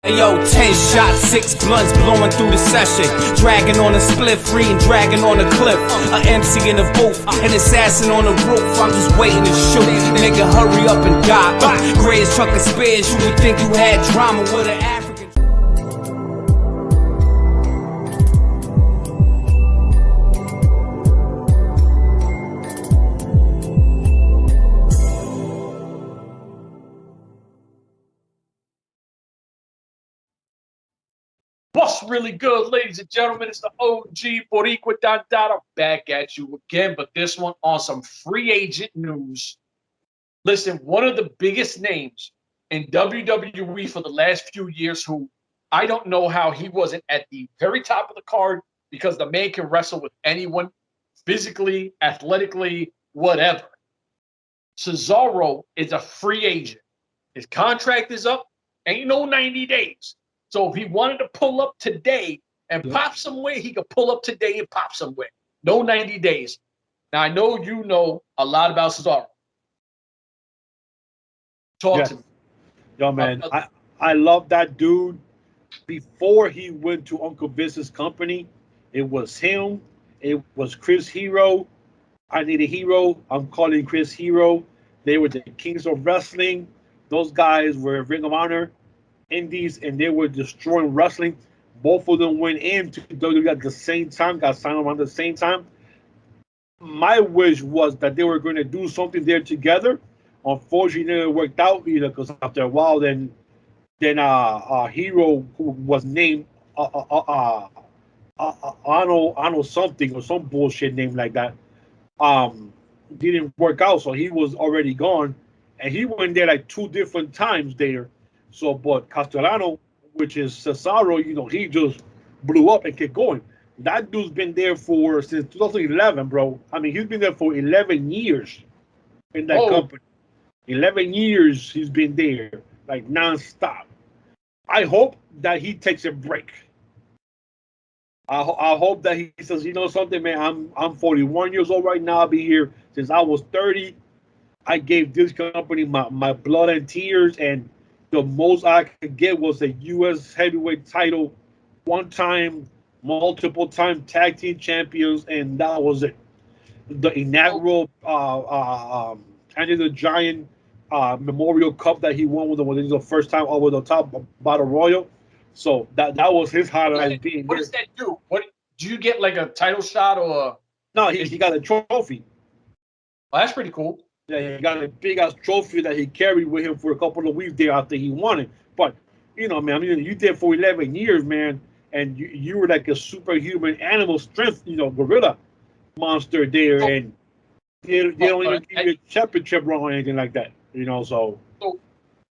Yo, 10 shots, 6 blunts blowing through the session. Dragging on a split, free and dragging on a cliff. A MC in the booth, an assassin on the roof. I'm just waiting to shoot. Nigga, hurry up and die. Greatest truck of spares, you would think you had drama with an African. What's really good, ladies and gentlemen? It's the OG Boricua Dandada back at you again, but this one on some free agent news. Listen, one of the biggest names in WWE for the last few years, who I don't know how he wasn't at the very top of the card, because the man can wrestle with anyone, physically, athletically, whatever. Cesaro is a free agent. His contract is up. Ain't no 90 days. So if he wanted to pull up today and pop somewhere, he could pull up today and pop somewhere. No 90 days. Now, I know you know a lot about Cesaro. Talk to me. Yo, man, I love that dude. Before he went to Uncle Vince's company, it was him. It was Chris Hero. I need a hero. I'm calling Chris Hero. They were the kings of wrestling. Those guys were Ring of Honor, Indies, and they were destroying wrestling. Both of them went into WWE at the same time, got signed around the same time. My wish was that they were going to do something there together. Unfortunately, it worked out either because after a while, then Hero, who was named Arnold something or some bullshit name like that, didn't work out. So he was already gone, and he went there like 2 different times there. So, but Castellano, which is Cesaro, he just blew up and kept going. That dude's been there since 2011, bro. I mean, he's been there for 11 years in that company. 11 years he's been there, like nonstop. I hope that he takes a break. I hope that he says, you know something, man, I'm 41 years old right now. I've been here since I was 30. I gave this company my blood and tears, and the most I could get was a U.S. heavyweight title, one time, multiple time tag team champions, and that was it. The inaugural Andy the Giant Memorial Cup that he won with was the first time over the top Battle Royal. So that was his highlight. What does that do? What do you get, like a title shot or? No, he got a trophy. Well, that's pretty cool. Yeah, he got a big ass trophy that he carried with him for a couple of weeks there after he won it. But man, I mean, you did for 11 years, man, and you were like a superhuman animal strength, gorilla monster there, and they don't even give you a championship run or anything like that, So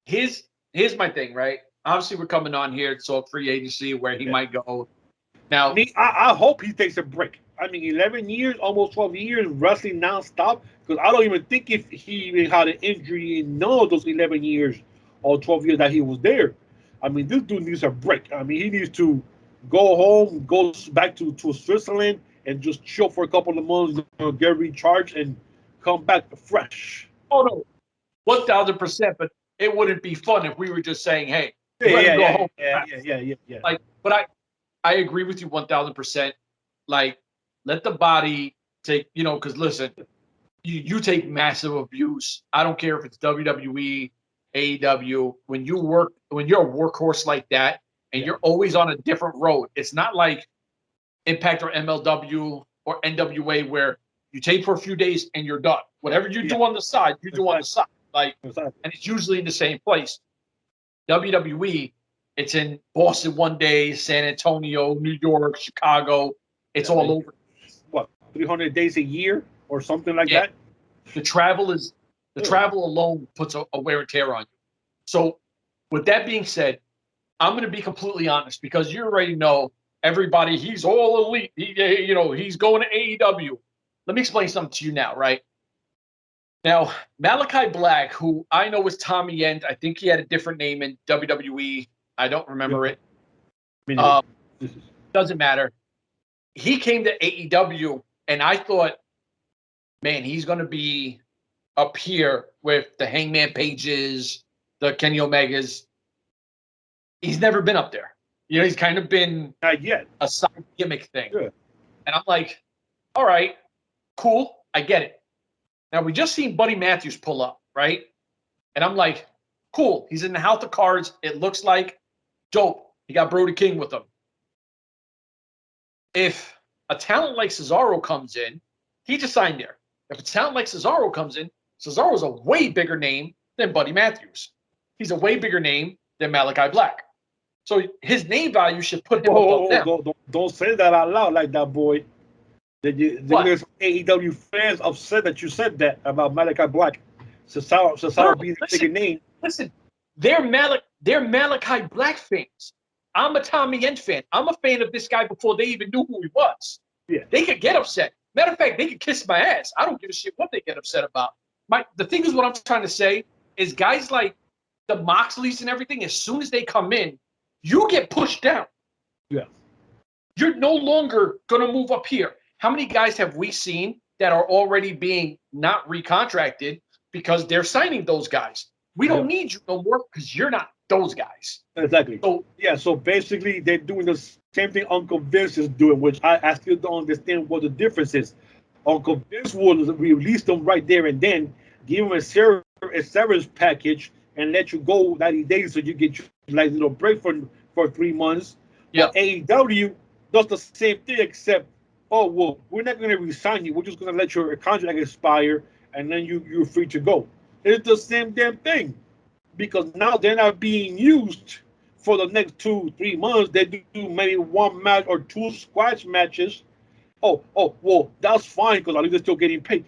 here's my thing, right? Obviously, we're coming on here to talk free agency, where he might go. Now, I hope he takes a break. I mean, 11 years, almost 12 years wrestling nonstop. Because I don't even think if he even had an injury in none of those 11 years or 12 years that he was there. I mean, this dude needs a break. I mean, he needs to go home, go back to Switzerland, and just chill for a couple of months, get recharged, and come back fresh. Oh no, 1,000%. But it wouldn't be fun if we were just saying, "Hey, let him go home." Yeah. Like, but I agree with you 1,000%. Like, let the body take, because listen, you take massive abuse. I don't care if it's WWE, AEW. When you're a workhorse like that, and you're always on a different road, it's not like Impact or MLW or N.W.A, where you take for a few days and you're done. Whatever you do on the side, you do on the side. Like, and it's usually in the same place. WWE, it's in Boston one day, San Antonio, New York, Chicago. It's all over. What, 300 days a year or something like that? The travel alone puts a wear and tear on you. So, with that being said, I'm going to be completely honest, because you already know everybody. He's all elite. He's going to AEW. Let me explain something to you now, right? Now, Malachi Black, who I know is Tommy End, I think he had a different name in WWE. I don't remember it. Doesn't matter. He came to AEW, and I thought, man, he's going to be up here with the Hangman Pages, the Kenny Omegas. he's never been up there. You know, he's kind of been Not yet. a side gimmick thing. Yeah. And I'm like, all right, cool, I get it. Now, we just seen Buddy Matthews pull up, right? And I'm like, cool, he's in the house of cards. It looks like dope. He got Brody King with him. If a talent like Cesaro comes in, he just signed there. If a talent like Cesaro comes in, Cesaro's a way bigger name than Buddy Matthews. He's a way bigger name than Malachi Black. So his name value should put him above them. Don't say that out loud like that, boy. There's AEW fans upset that you said that about Malachi Black. Cesaro being a bigger name. Listen, they're Malachi Black fans. I'm a Tommy End fan. I'm a fan of this guy before they even knew who he was. Yeah. They could get upset. Matter of fact, they could kiss my ass. I don't give a shit what they get upset about. The thing is, what I'm trying to say is guys like the Moxleys and everything, as soon as they come in, you get pushed down. Yeah. You're no longer going to move up here. How many guys have we seen that are already being not recontracted because they're signing those guys? We don't need you no more because you're not those guys. Exactly. So basically they're doing the same thing Uncle Vince is doing, which I still don't understand what the difference is. Uncle Vince will release them right there and then, give them a severance package and let you go 90 days so you get your like little break for 3 months. Yeah. AEW does the same thing except, oh, well, we're not going to resign you. We're just going to let your contract expire, and then you're free to go. It's the same damn thing, because now they're not being used for the next 2-3 months. They do maybe one match or 2 squash matches. Oh, well, that's fine because at least they're still getting paid.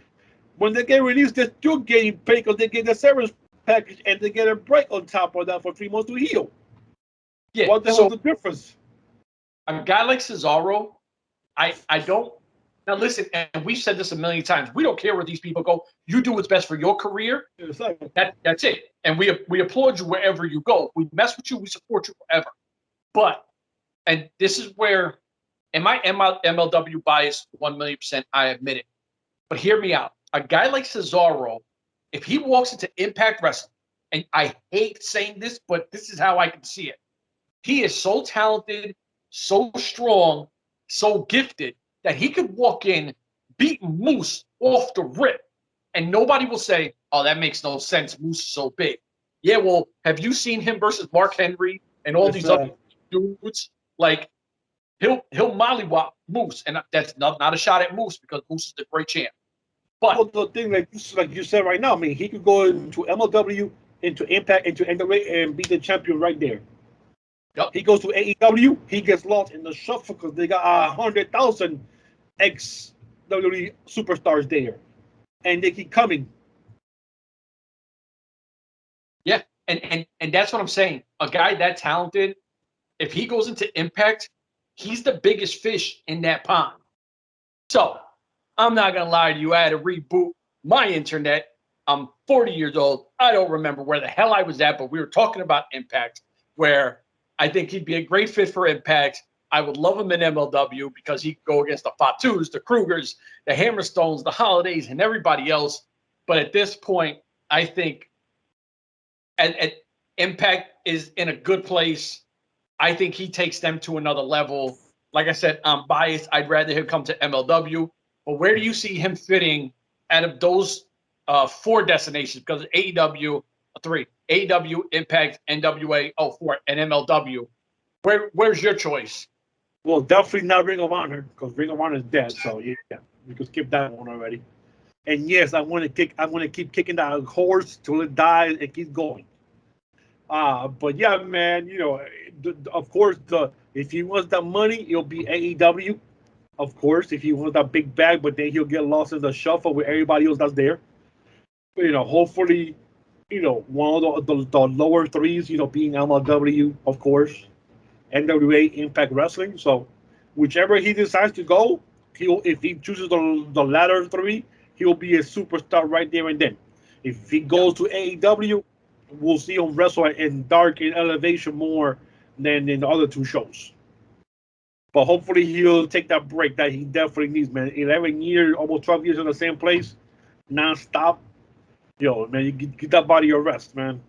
When they get released, they're still getting paid because they get the severance package and they get a break on top of that for 3 months to heal. Yeah. What the hell's the difference? A guy like Cesaro, I don't. Now listen, and we've said this a million times. We don't care where these people go. You do what's best for your career. Exactly. That's it. And we applaud you wherever you go. We mess with you. We support you forever. But, and this is where, am I MLW biased 1,000,000%? I admit it. But hear me out. A guy like Cesaro, if he walks into Impact Wrestling, and I hate saying this, but this is how I can see it. He is so talented, so strong, so gifted that he could walk in, beat Moose off the rip, and nobody will say, oh, that makes no sense. Moose is so big. Yeah, well, have you seen him versus Mark Henry and all these other dudes? Like, he'll mollywop Moose, and that's not a shot at Moose because Moose is the great champ. But the thing, like you said right now, I mean, he could go into MLW, into Impact, into N.W.A, and be the champion right there. Yep. He goes to AEW, he gets lost in the shuffle because they got 100,000 ex-WWE superstars there, and they keep coming. Yeah, and that's what I'm saying. A guy that talented, if he goes into Impact, he's the biggest fish in that pond. So, I'm not going to lie to you. I had to reboot my internet. I'm 40 years old. I don't remember where the hell I was at, but we were talking about Impact, where I think he'd be a great fit for Impact. I would love him in MLW because he could go against the Fatus, the Krugers, the Hammerstones, the Holidays, and everybody else. But at this point, I think at Impact is in a good place. I think he takes them to another level. Like I said, I'm biased. I'd rather him come to MLW. But where do you see him fitting out of those 4 destinations? Because AEW, 3. AEW, Impact, N.W.A, 4, and MLW. Where's your choice? Well, definitely not Ring of Honor, because Ring of Honor is dead. So yeah, we could skip that one already. And yes, I want to keep kicking that horse till it dies and keep going. But yeah, man, you know, of course, if he wants that money, it'll be AEW. Of course, if he wants that big bag, but then he'll get lost in the shuffle with everybody else that's there. You know, hopefully, you know, one of the lower 3s, you know, being MLW, of course, N.W.A, Impact Wrestling. So whichever he decides to go, if he chooses the latter 3, he'll be a superstar right there and then. If he goes to AEW, we'll see him wrestle in Dark and Elevation more than in the other 2 shows. But hopefully he'll take that break that he definitely needs, man. 11 years, almost 12 years in the same place, non-stop. Yo, man, you get that body a rest, man.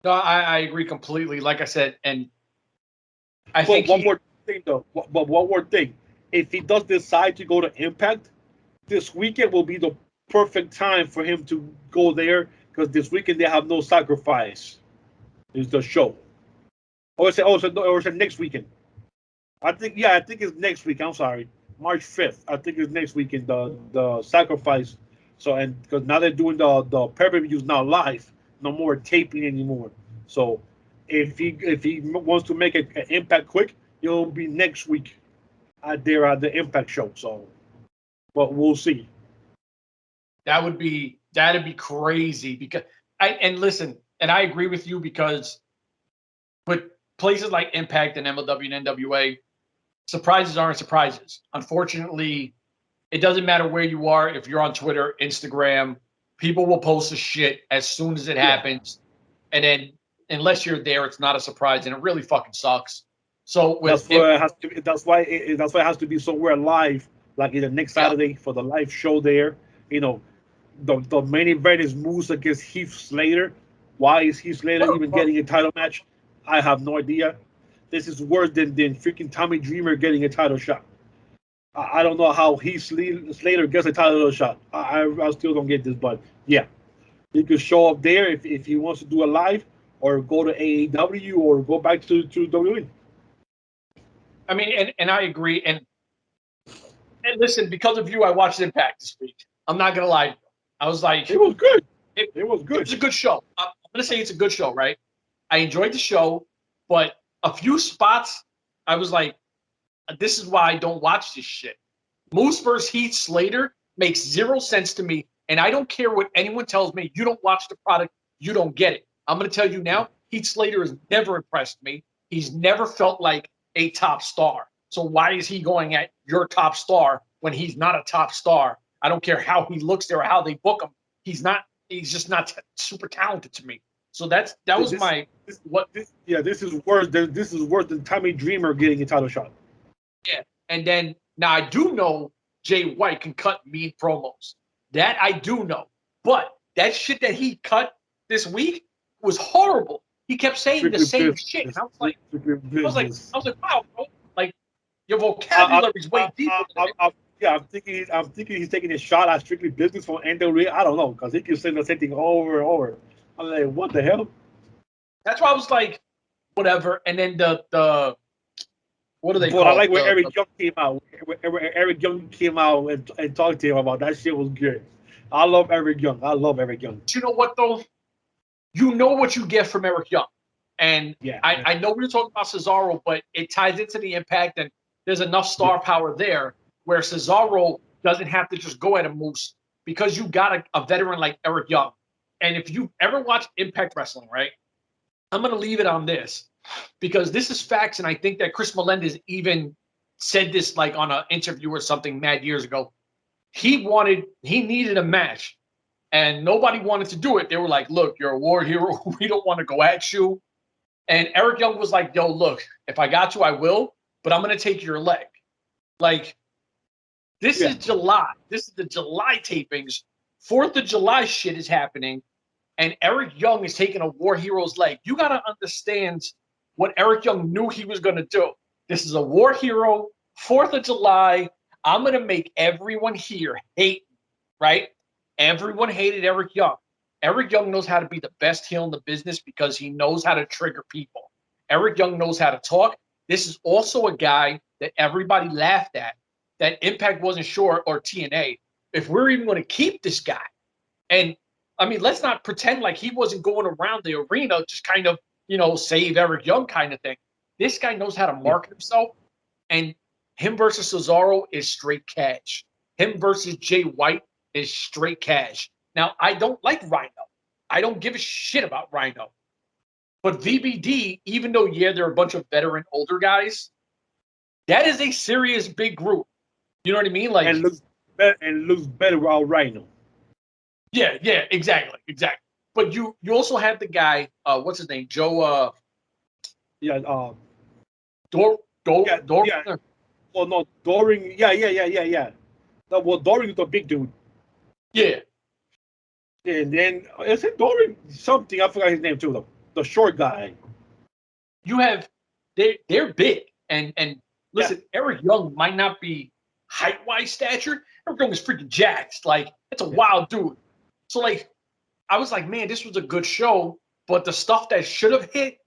No, I agree completely. Like I said, and I But think one more thing, though. But one more thing. If he does decide to go to Impact, this weekend will be the perfect time for him to go there because this weekend they have no sacrifice. Is the show? Or is it next weekend? I think it's next week. I'm sorry, March 5th. I think it's next weekend. The sacrifice. So and because now they're doing the pay-per-views now live, no more taping anymore. So if he wants to make an impact quick, it'll be next week at the Impact show. So, but we'll see. that'd be crazy because and listen, and I agree with you because with places like Impact and MLW and N.W.A, surprises aren't surprises. Unfortunately, it doesn't matter where you are. If you're on Twitter, Instagram, people will post the shit as soon as it Yeah, happens, and then unless you're there, it's not a surprise, and it really fucking sucks. So with that's why it has to. That's why it has to be somewhere live, like either next yeah, Saturday for the live show there. You know, the main event is Moose against Heath Slater. Why is Heath Slater even getting a title match? I have no idea. This is worse than freaking Tommy Dreamer getting a title shot. I don't know how Heath Slater gets a title shot. I still don't get this, but yeah, he could show up there if he wants to do a live or go to AEW or go back to WWE. I mean, and I agree. And listen, because of you, I watched Impact this week. I'm not gonna lie. I was like, It was good. it, It was it good. was a good show. I'm gonna say it's a good show, right? I enjoyed the show, but a few spots, I was like, this is why I don't watch this shit. Moose versus Heath Slater makes zero sense to me, and I don't care what anyone tells me. You don't watch the product, you don't get it. I'm gonna tell you now, Heath Slater has never impressed me. He's never felt like a top star. So why is he going at your top star when he's not a top star? I don't care how he looks there or how they book him. He's not. He's just not super talented to me. So that was This, my what. yeah, this is worse than Tommy Dreamer getting a title shot. Yeah. And then now I do know Jay White can cut mean promos. That I do know. But that shit that he cut this week was horrible. He kept saying the Strictly same shit. And business. Strictly business. I was like, wow, bro. Like your I, vocabulary is way deeper than it. yeah, I'm thinking he's taking a shot at strictly business from N.W.A. I don't know because he keeps saying the same thing over and over. I'm like, what the hell? That's why I was like, whatever. And then the what do they But I call like it? when Eric Young came out. Eric Young came out and talked to him about that shit was good. I love Eric Young. I love Eric Young. You know what though? You know what you get from Eric Young. And Yeah. I know we were talking about Cesaro, but it ties into the Impact, and there's enough star power there where Cesaro doesn't have to just go at a Moose because you got a veteran like Eric Young. And if you ever watched Impact Wrestling, right? I'm going to leave it on this because this is facts, and I think that Chris Melendez even said this like on an interview or something mad years ago. He needed a match, and nobody wanted to do it. They were like, "Look, you're a war hero. We don't want to go at you." And Eric Young was like, "Yo, look, if I got to, I will, but I'm gonna take your leg." Like, this Yeah. is July. This is the July tapings. 4th of July shit is happening, and Eric Young is taking a war hero's leg. You gotta understand what Eric Young knew he was gonna do. This is a war hero. 4th of July. I'm gonna make everyone here hate, right? Everyone hated Eric Young. Eric Young knows how to be the best heel in the business because he knows how to trigger people. Eric Young knows how to talk. This is also a guy that everybody laughed at, that Impact wasn't sure, or TNA, if we're even going to keep this guy. And I mean, let's not pretend like he wasn't going around the arena just kind of, save Eric Young kind of thing. This guy knows how to Yeah. market himself, and him versus Cesaro is straight cash. Him versus Jay White is straight cash. Now, I don't like Rhino. I don't give a shit about Rhino. But VBD, even though, yeah, they're a bunch of veteran older guys, that is a serious big group. You know what I mean? Like, Looks better out right now. yeah, exactly. But you also have the guy, what's his name? Joe Yeah. Dor Yeah. Dor Yeah. Well, no, Doring. Yeah. No, well, Doring is the big dude. Yeah. And then is it Doring something? I forgot his name too, though. the short guy. You have they're big and listen, Eric Young might not be height-wise stature. Eric Young is freaking jacked. Like, it's a wild dude. So like, I was like, man, this was a good show, but the stuff that should have hit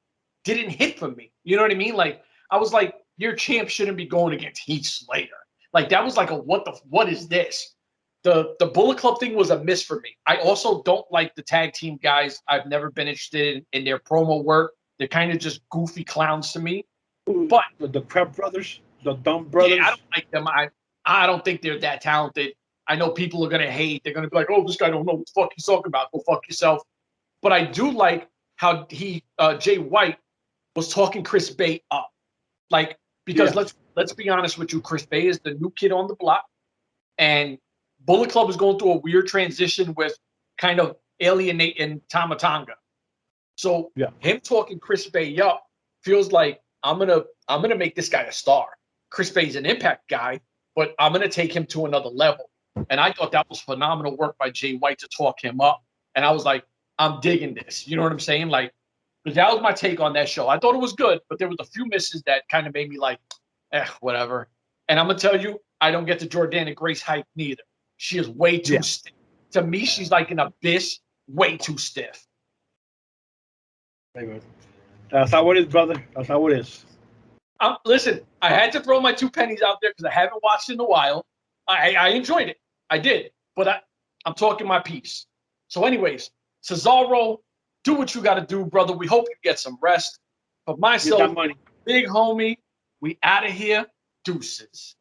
didn't hit for me. You know what I mean? Like, I was like, your champ shouldn't be going against Heath Slater. Like, that was like a what is this? The Bullet Club thing was a miss for me. I also don't like the tag team guys. I've never been interested in their promo work. They're kind of just goofy clowns to me. But the Prep Brothers, the Dumb Brothers. Yeah, I don't like them. I don't think they're that talented. I know people are gonna hate. They're gonna be like, "Oh, this guy don't know what the fuck he's talking about. Go fuck yourself." But I do like how Jay White was talking Chris Bay up, like, because let's be honest with you, Chris Bay is the new kid on the block, and Bullet Club is going through a weird transition with kind of alienating Tama Tonga. So him talking Chris Bay up feels like I'm gonna make this guy a star. Chris Bay's an Impact guy, but I'm gonna take him to another level. And I thought that was phenomenal work by Jay White to talk him up. And I was like, I'm digging this. You know what I'm saying? Like, but that was my take on that show. I thought it was good, but there was a few misses that kind of made me like, whatever. And I'm gonna tell you, I don't get the Jordana Grace hype neither. She is way too stiff. To me, she's like an abyss, way too stiff. That's how it is, brother. That's how it is. Listen, I had to throw my 2 pennies out there because I haven't watched in a while. I enjoyed it. I did. But I'm talking my piece. So anyways, Cesaro, do what you got to do, brother. We hope you get some rest. For myself, big homie, we out of here. Deuces.